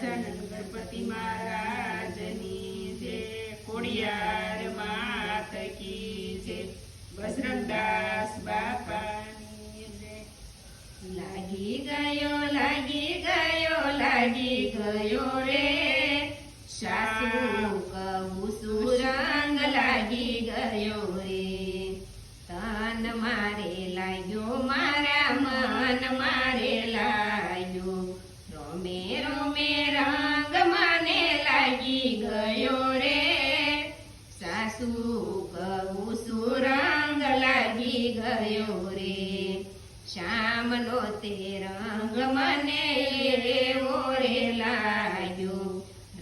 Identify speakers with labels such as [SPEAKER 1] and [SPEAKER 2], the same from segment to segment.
[SPEAKER 1] ગજાનન ગણપતિ મહારાજની જય, ખોડિયાર માત કી જય, બજરંગદાસ બાપાની જય. લાગી ગયો રે સાસુ કહું સુરંગ, લાગી ગયો રે તન મારે લાગ્યો, મારા મન મારે લાગ્યો, રોમે રોમે રંગ મને લાગી ગયો રે સાસુ કહું સુરંગ, લાગી ગયો રે શ્યામનો તે રંગ મને એવો રે લાગ્યો,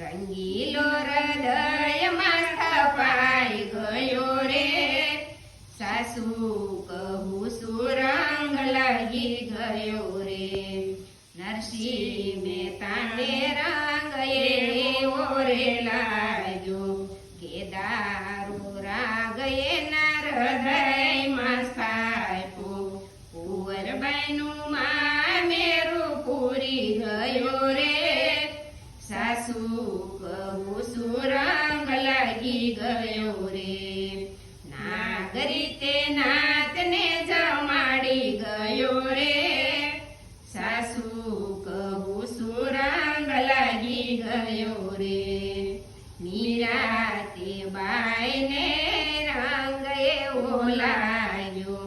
[SPEAKER 1] રંગીલો હૃદયમાં સ્થપાઈ ગયો રે સાસુ કહું સુરંગ, લાગી ગયો રે નરસિંહ મહેતાને રંગ એવો રે લાગ્યો, કેદારો રાગ એના હૃદયમાં સ્થાપ્યો, કુંવરબાઈનું મામેરું પૂરી ગયો રે સાસુ કહું સુરંગ, લાગી ગયો રે નાગરી તે નાતને જમાડી ગયો રે સાસુ કહું સુરંગ, લાગી ગયો રે મીરા તે બાઈને રંગ એવો લાગ્યો,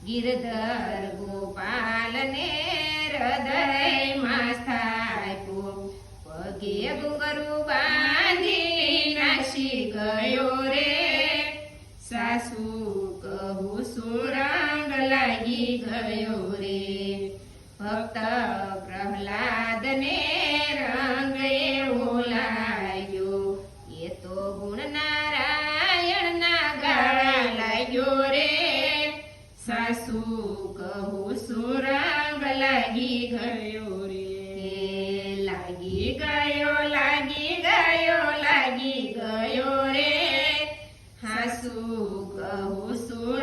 [SPEAKER 1] ગિરધર ગોપાલને હૃદયમાં સ્થાપ્યો, પગે ઘૂંઘરું બાંધી નાસી ગયો રે સાસુ કહું સુરંગ, લાગી ગયો રે ભક્ત પ્રહલાદને રંગ એવો લાગ્યો, એ તો ગુણ નારાયણના ગાળા લાગ્યો રે સાસુ કહું સુરંગ, લાગી ગયો રે લાગી ગયો રે હાસુ કહું સુરંગ,